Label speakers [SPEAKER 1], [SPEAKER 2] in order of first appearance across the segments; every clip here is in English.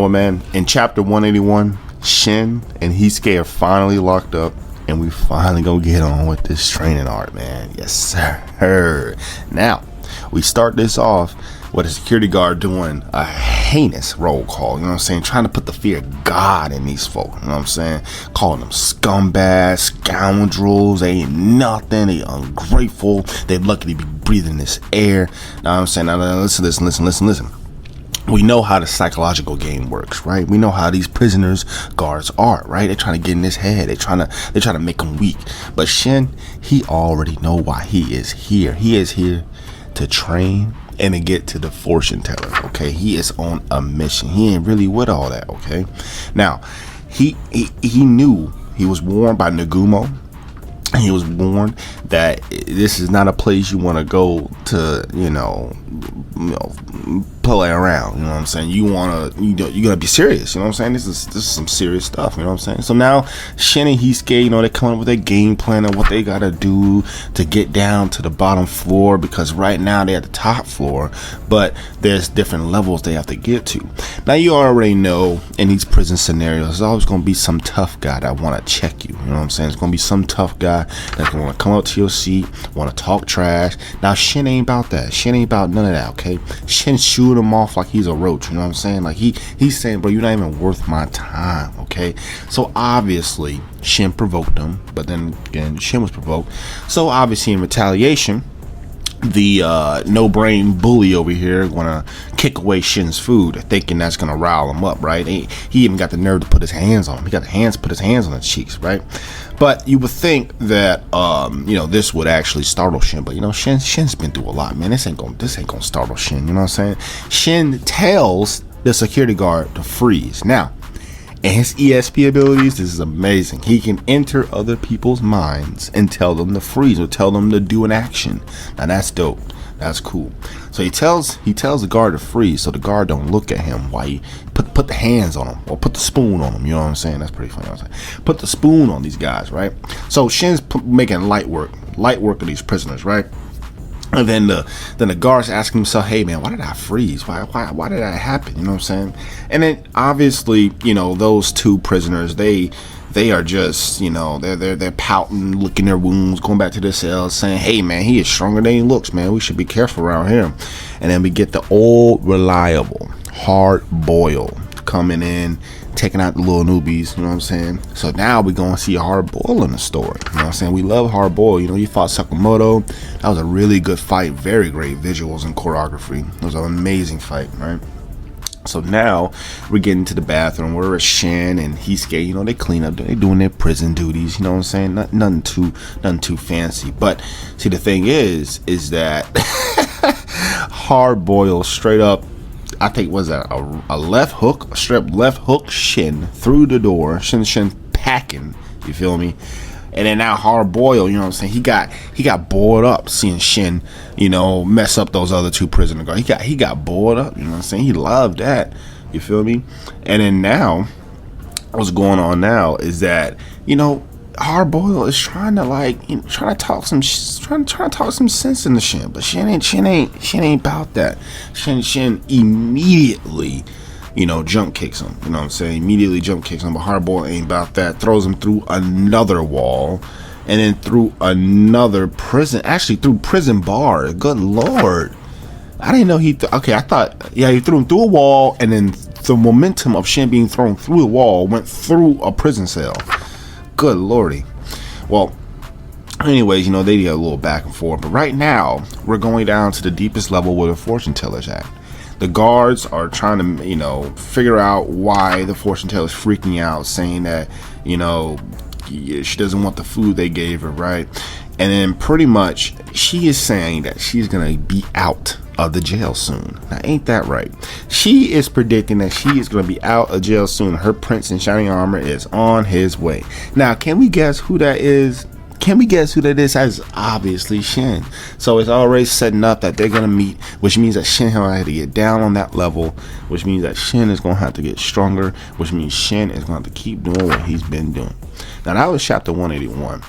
[SPEAKER 1] Well, man, in chapter 181, Shen and Hisuke are finally locked up, and we finally gonna get on with this training arc, man. Yes, sir. Now, we start this off with a security guard doing a heinous roll call, you know what I'm saying? Trying to put the fear of God in these folk, you know what I'm saying? Calling them scumbags, scoundrels, they ain't nothing, they ungrateful, they lucky to be breathing this air. Now I'm saying, now listen. We know how the psychological game works, right? We know how these prisoners guards are, right? They're trying to get in his head. They're trying to make him weak. But Shen, he already know why he is here. He is here to train and to get to the fortune teller. Okay, he is on a mission. He ain't really with all that. Okay, now he knew, he was warned by Nagumo. He was warned that this is not a place you want to go to, you know, play around. You know what I'm saying? You gotta be serious. You know what I'm saying? This is some serious stuff. You know what I'm saying? So now Shen and Hisuke, you know, they come up with a game plan of what they gotta do to get down to the bottom floor, because right now they're at the top floor, but there's different levels they have to get to. Now you already know in these prison scenarios, there's always gonna be some tough guy that want to check you. You know what I'm saying? It's gonna be some tough guy that's gonna come up to your seat, want to talk trash. Now Shen ain't about that. Shen ain't about none of that. Okay, Shen shoot him off like he's a roach. You know what I'm saying? Like he's saying, bro, you're not even worth my time. Okay, so obviously Shen provoked him, but then again Shen was provoked. So obviously in retaliation, the no-brain bully over here gonna kick away Shen's food, thinking that's gonna rile him up, right? He even got the nerve to put his hands on him. He got put his hands on his cheeks, right? But you would think that you know, this would actually startle Shen, but you know, Shen's been through a lot, man. This ain't gonna startle Shen. You know what I'm saying? Shen tells the security guard to freeze. Now, and his ESP abilities, this is amazing. He can enter other people's minds and tell them to freeze or tell them to do an action. Now that's dope. That's cool. So he tells the guard to freeze, so the guard don't look at him while he put the hands on him or put the spoon on him. You know what I'm saying? That's pretty funny. You know what I'm saying? Put the spoon on these guys, right? So Shen's making light work of these prisoners, right? And then the guards ask himself, hey man, why did I freeze? Why did that happen? You know what I'm saying? And then obviously, you know, those two prisoners, they are just, you know, they're pouting, licking their wounds, going back to their cells, saying, hey man, he is stronger than he looks, man. We should be careful around here. And then we get the old reliable hard boil coming in, taking out the little newbies, you know what I'm saying? So now we're going to see Hard Boil in the story, you know what I'm saying? We love Hard Boil. You know, he fought Sakamoto. That was a really good fight, very great visuals and choreography. It was an amazing fight, right? So now we're getting to the bathroom where Shen and Hisuke, you know, they clean up, they doing their prison duties, you know what I'm saying? Nothing too fancy. But see, the thing is that Hard Boil straight up, I think was a left hook, a straight left hook Shen through the door. Shen packing, you feel me? And then now Hard Boil, you know what I'm saying? He got bored up seeing Shen, you know, mess up those other two prisoner guards. He got bored up, you know what I'm saying? He loved that, you feel me? And then now, what's going on now is that, you know, Hard Boil is trying to talk some sense into Shen, but Shen ain't about that. Shen immediately, you know, jump kicks him. You know what I'm saying? Immediately jump kicks him, but Hard Boil ain't about that. Throws him through another wall, and then through another prison. Actually, through prison bars. Good lord, I didn't know he threw him through a wall, and then the momentum of Shen being thrown through the wall went through a prison cell. Good lordy. Well, anyways, you know, they get a little back and forth, but right now we're going down to the deepest level where the fortune teller's at. The guards are trying to, you know, figure out why the fortune teller's freaking out, saying that, you know, she doesn't want the food they gave her, right? And then pretty much she is saying that she's gonna be out of the jail soon. Now, ain't that right? She is predicting that she is going to be out of jail soon. Her prince in shining armor is on his way. Now, can we guess who that is? That's obviously Shen. So it's already setting up that they're going to meet, which means that Shen has to get down on that level, which means that Shen is going to have to get stronger, which means Shen is going to have to keep doing what he's been doing. Now, that was chapter 181.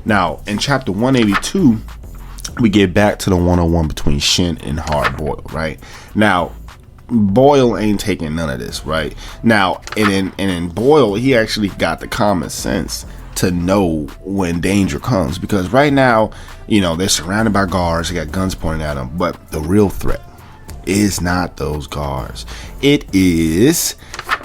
[SPEAKER 1] Now, in chapter 182, we get back to the one-on-one between Shen and Hard Boil, right? Now, Boyle ain't taking none of this, right? Now, and in Boyle, he actually got the common sense to know when danger comes, because right now, you know, they're surrounded by guards, they got guns pointed at them, but the real threat is not those guards. It is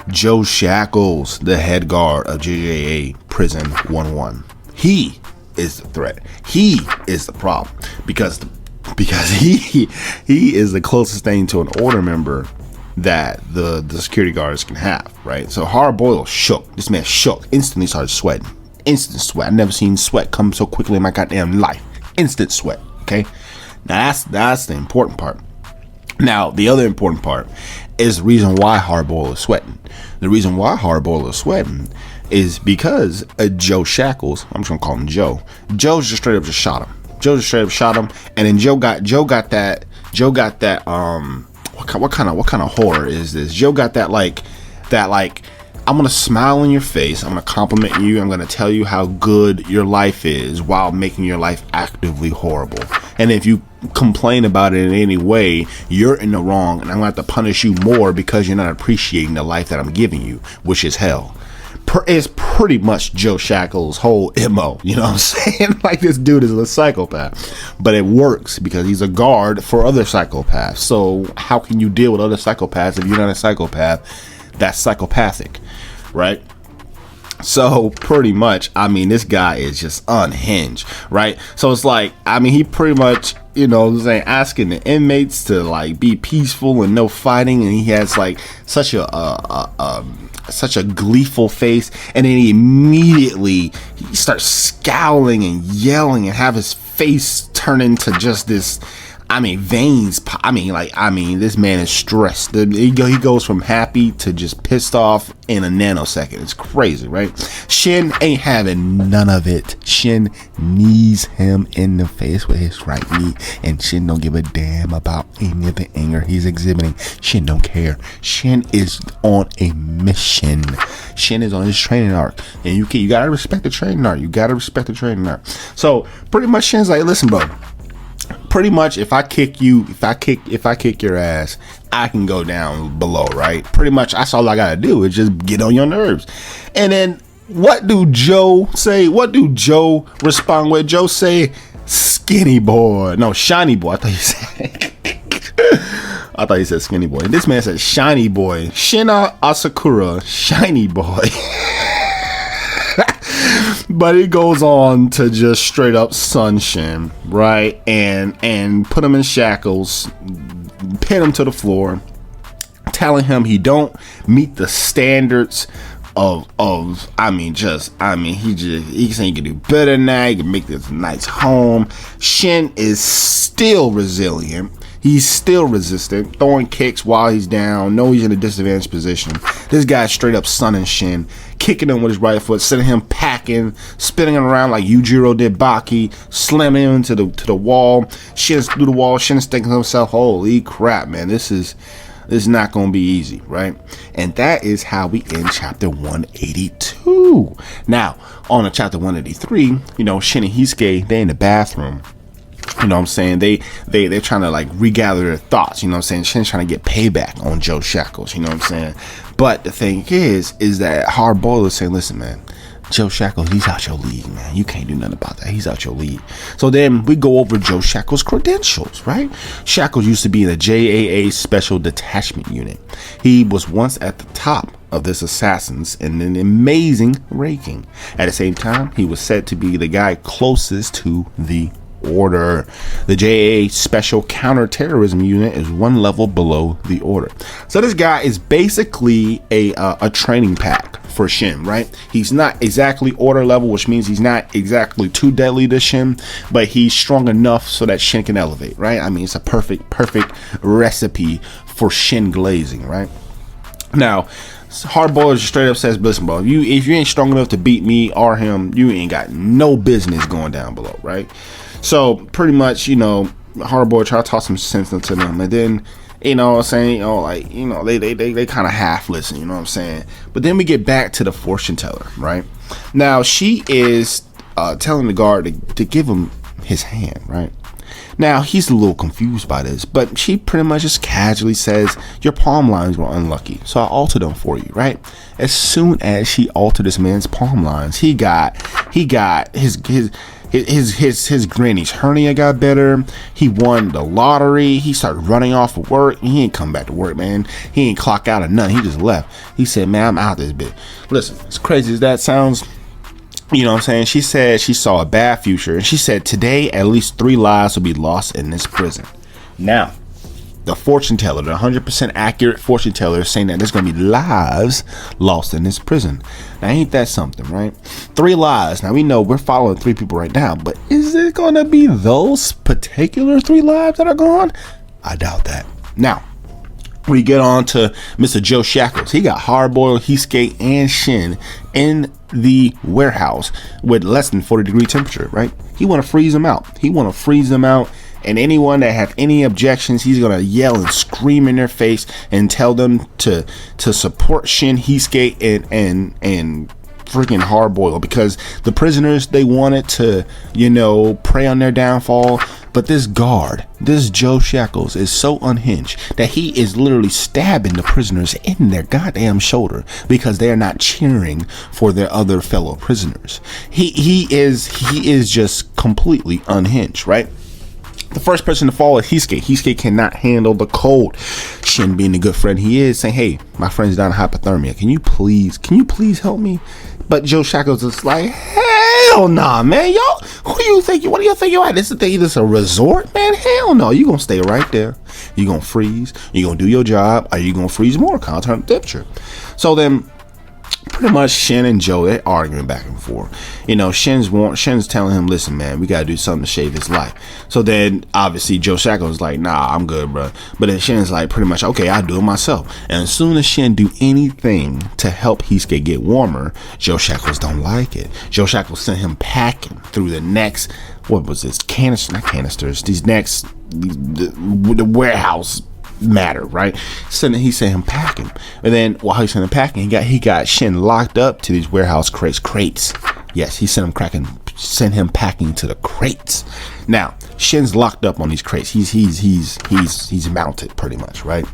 [SPEAKER 1] Joe Shackles, the head guard of JJA Prison 1-1. He is the threat. He is the problem, because he is the closest thing to an order member that the security guards can have, right? So Hard Boyle shook. This man shook. Instantly started sweating. Instant sweat. I've never seen sweat come so quickly in my goddamn life. Instant sweat. Okay. Now that's the important part. Now the other important part is the reason why Hard Boyle is sweating. The reason why Hard Boyle is sweating is because Joe Shackles. I'm just gonna call him Joe. Joe just straight up just shot him. Joe just straight up shot him, and then Joe got that. What kind of horror is this? Joe got that like I'm gonna smile in your face, I'm gonna compliment you, I'm gonna tell you how good your life is while making your life actively horrible. And if you complain about it in any way, you're in the wrong, and I'm gonna have to punish you more because you're not appreciating the life that I'm giving you, which is hell. It's pretty much Joe Shackles' whole MO, you know what I'm saying? Like, this dude is a psychopath, but it works because he's a guard for other psychopaths. So how can you deal with other psychopaths if you're not a psychopath that's psychopathic, right? So pretty much, I mean, this guy is just unhinged, right? So it's like, I mean, he pretty much, you know, saying, asking the inmates to like be peaceful and no fighting, and he has like such a gleeful face, and then he starts scowling and yelling and have his face turn into just this, I mean, veins. This man is stressed. He goes from happy to just pissed off in a nanosecond. It's crazy, right? Shen ain't having none of it. Shen knees him in the face with his right knee, and Shen don't give a damn about any of the anger he's exhibiting. Shen don't care. Shen is on a mission. Shen is on his training arc, and you gotta respect the training arc. So pretty much Shen's like, listen, bro. Pretty much, if I kick your ass, I can go down below, right? Pretty much, that's all I gotta do is just get on your nerves. And then, what do Joe say? What do Joe respond with? Joe say, skinny boy. No, shiny boy. I thought he said skinny boy. This man said shiny boy. Shina Asakura, shiny boy. But he goes on to just straight up sun Shen, right? And put him in shackles, pin him to the floor, telling him he don't meet the standards of he saying he can do better than that, he can make this a nice home. Shen is still resilient. He's still resistant, throwing kicks while he's down. No, he's in a disadvantaged position. This guy's straight up sunning Shen, kicking him with his right foot, sending him packing, spinning him around like Yujiro did Baki, slamming him to the wall. Shen's through the wall. Shen's thinking to himself, holy crap, man, this is not going to be easy, right? And that is how we end chapter 182. Now, on to chapter 183, you know, Shen and Hisuke, they in the bathroom. You know what I'm saying? They're trying to like regather their thoughts. You know what I'm saying? Shen's trying to get payback on Joe Shackles. You know what I'm saying? But the thing is that Hard Boyle is saying, listen, man, Joe Shackles, he's out your league, man. You can't do nothing about that. He's out your league. So then we go over Joe Shackles' credentials, right? Shackles used to be in a JAA Special Detachment Unit. He was once at the top of this assassins and an amazing ranking. At the same time, he was said to be the guy closest to the Order. The JAA Special Counterterrorism Unit is one level below the Order. So this guy is basically a training pack for Shen, right? He's not exactly Order level, which means he's not exactly too deadly to Shen, but he's strong enough so that Shen can elevate, right? I mean, it's a perfect recipe for Shen glazing, right? Now, Hard Boyle just straight up says, listen, bro, if you ain't strong enough to beat me or him, you ain't got no business going down below, right? So pretty much, you know, Hard Boyle try to talk some sense into them, and then, you know what I'm saying, you know, like, you know, they kind of half listen, you know what I'm saying? But then we get back to the fortune teller, right? Now she is telling the guard to give him his hand, right? Now, he's a little confused by this, but she pretty much just casually says, your palm lines were unlucky, so I altered them for you, right? As soon as she altered this man's palm lines, he got his granny's hernia got better. He won the lottery. He started running off of work. He ain't come back to work, man. He ain't clock out or nothing. He just left. He said, man, I'm out this bit. Listen, as crazy as that sounds, you know what I'm saying? She said she saw a bad future. And she said today at least 3 lives will be lost in this prison. Now, the fortune teller, the 100% accurate fortune teller, is saying that there's going to be lives lost in this prison. Now, ain't that something, right? 3 lives. Now, we know we're following 3 people right now, but is it going to be those particular 3 lives that are gone? I doubt that. Now, we get on to Mr. Joe Shackles. He got Hardboiled, Heatskate, and Shen in the warehouse with less than 40-degree temperature, right? He want to freeze them out. And anyone that have any objections, he's gonna yell and scream in their face and tell them to support Shen, Heatskate, and freaking Hardboiled, because the prisoners, they wanted to, prey on their downfall. But this guard, this Joe Shackles, is so unhinged that he is literally stabbing the prisoners in their goddamn shoulder because they are not cheering for their other fellow prisoners. He is just completely unhinged, right? The first person to fall is Heatskate. Heatskate cannot handle the cold. Shen, being the good friend he is, saying, hey, my friend's down in hypothermia. Can you please help me? But Joe Shackles is like, hell nah, man. Y'all, what do you think you at? This is a resort, man? Hell no. You gonna stay right there. You gonna freeze. You gonna do your job. Or you gonna freeze more? Turn the temperature. So then, pretty much Shen and Joe, they're arguing back and forth. Shen's telling him, listen, man, we gotta do something to save his life. So then obviously Joe Shackles is like, nah, I'm good, bro. But then Shen's like, pretty much, okay, I'll do it myself. And as soon as Shen do anything to help Heatskate get warmer, Joe Shackles don't like it. Joe Shackles sent him packing through the next, what was this? The warehouse matter, right? He sent him packing, and then while he sent him packing, he got Shen locked up to these warehouse crates. Yes, he sent him packing to the crates. Now Shen's locked up on these crates. He's mounted pretty much, right?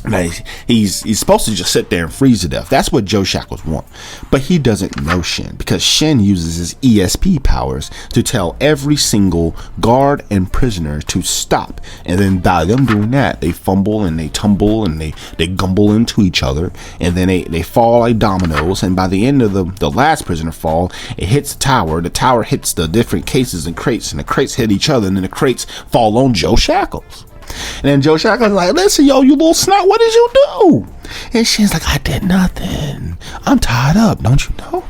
[SPEAKER 1] Now he's supposed to just sit there and freeze to death. That's what Joe Shackles want. But he doesn't know Shen, because Shen uses his ESP powers to tell every single guard and prisoner to stop. And then by them doing that, they fumble and they tumble and they gumble into each other. And then they fall like dominoes. And by the end of the last prisoner fall, it hits the tower. The tower hits the different cases and the crates hit each other. And then the crates fall on Joe Shackles. And then Joe Shackles like, listen, yo, you little snot, what did you do? And Shen's like, I did nothing. I'm tied up, don't you know?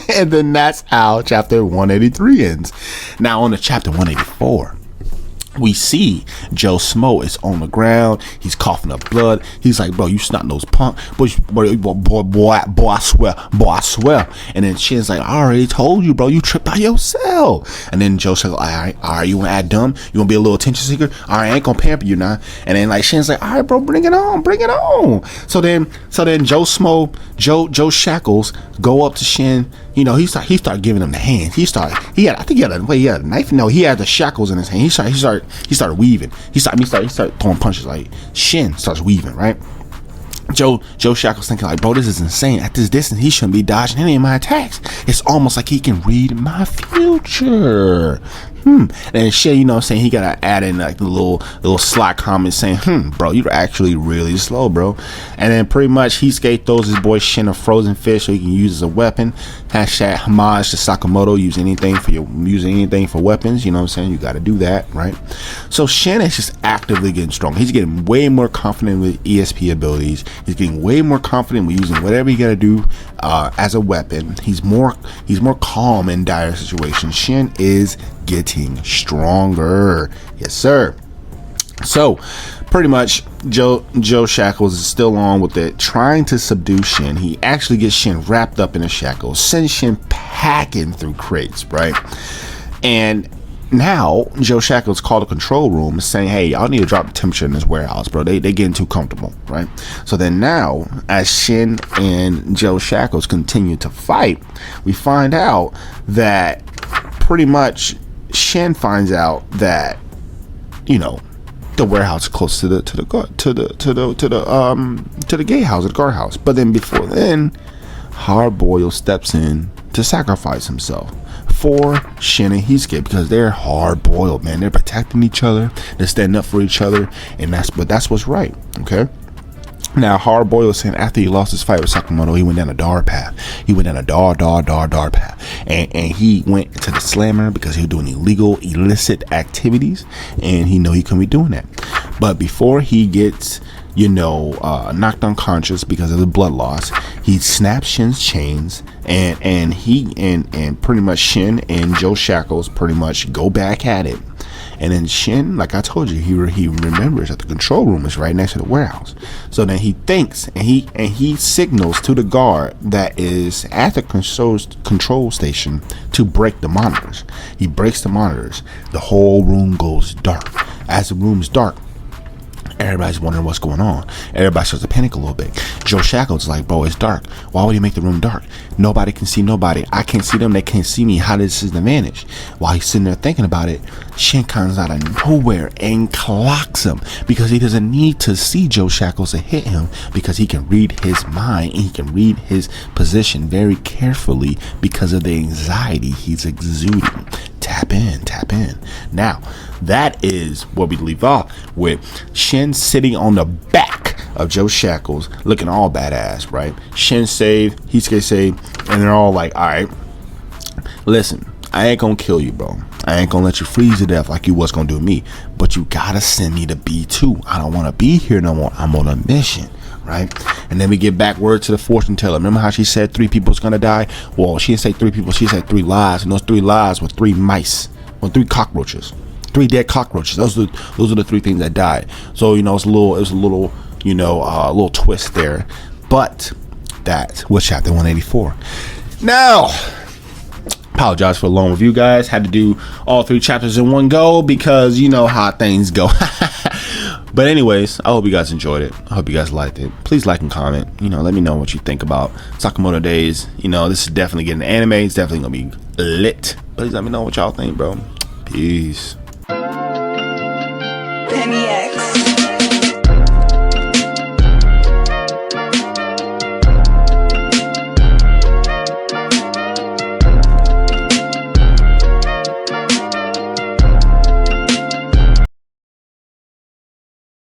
[SPEAKER 1] And then that's how chapter 183 ends. Now on to chapter 184. We see Joe Smo is on the ground. He's coughing up blood. He's like, bro, you snot nose punk. Boy, I swear. And then Shen's like, I already told you, bro, you tripped by yourself. And then Joe says, all right, you want to act dumb? You want to be a little attention seeker? All right, I ain't going to pamper you now. And then like Shen's like, all right, bro, bring it on. So then Joe Smo, Joe Shackles go up to Shen. He started giving him the hand. He had a knife. No, he had the shackles in his hand. He started weaving. He started throwing punches. Like Shen starts weaving, right? Joe Shackles thinking like, bro, this is insane. At this distance, he shouldn't be dodging any of my attacks. It's almost like he can read my future. And then Shen, he gotta add in like the little sly comment saying, bro, you're actually really slow, bro. And then pretty much Heatskate throws his boy Shen a frozen fish so he can use as a weapon. Hashtag homage to Sakamoto, use anything for weapons. You know what I'm saying? You gotta do that, right? So Shen is just actively getting strong. He's getting way more confident with ESP abilities. He's getting way more confident with using whatever he gotta do as a weapon. He's more calm in dire situations. Shen is getting stronger. Yes, sir. So pretty much Joe Shackles is still on with it, trying to subdue Shen. He actually gets Shen wrapped up in the shackles, sends Shen packing through crates, right? And now Joe Shackles called the control room saying, hey, y'all need to drop the temperature in this warehouse, bro. They getting too comfortable, right? So then now, as Shen and Joe Shackles continue to fight, we find out that pretty much Shen finds out that, you know, the warehouse is close to the gay house, the guardhouse. But then before then, Hardboiled steps in to sacrifice himself for Shen and Hisuke, because they're hard boiled, man. They're protecting each other, they're standing up for each other, and that's what's right. Okay. Now, Hardboiled was saying after he lost his fight with Sakamoto, he went down a dark path. He went down a dark path. And he went to the slammer because he was doing illegal, illicit activities. And he knew he couldn't be doing that. But before he gets, knocked unconscious because of the blood loss, he snaps Shen's chains. And pretty much Shen and Joe Shackles pretty much go back at it. And then Shen, like I told you, he remembers that the control room is right next to the warehouse. So then he thinks and he signals to the guard that is at the control station to break the monitors. He breaks the monitors. The whole room goes dark. As the room's dark, everybody's wondering what's going on. Everybody starts to panic a little bit. Joe Shackles is like, bro, it's dark. Why would you make the room dark? Nobody can see nobody. I can't see them. They can't see me. How does this advantage? While he's sitting there thinking about it, Shen comes out of nowhere and clocks him because he doesn't need to see Joe Shackles to hit him because he can read his mind and he can read his position very carefully because of the anxiety he's exuding. Tap in. Now, that is where we leave off with Shen sitting on the back of Joe Shackles looking all badass, right? Shen saved, Hisuke saved, and they're all like, all right, listen, I ain't gonna kill you, bro. I ain't gonna let you freeze to death like you was gonna do to me, but you gotta send me to B2. I don't want to be here no more. I'm on a mission, right? And then we get back word to the fortune teller. Remember how she said 3 people's gonna die? Well, she didn't say 3 people, she said 3 lives, and those 3 lives were 3 mice, or 3 cockroaches, 3 dead cockroaches. Those are the 3 things that died. So it was a little a little twist there, but that was chapter 184. Now, apologize for the long review, guys. Had to do all 3 chapters in one go because you know how things go. But anyways, I hope you guys enjoyed it. I hope you guys liked it. Please like and comment. Let me know what you think about Sakamoto Days. This is definitely getting anime. It's definitely gonna be lit. Please let me know what y'all think, bro. Peace.
[SPEAKER 2] Penny X.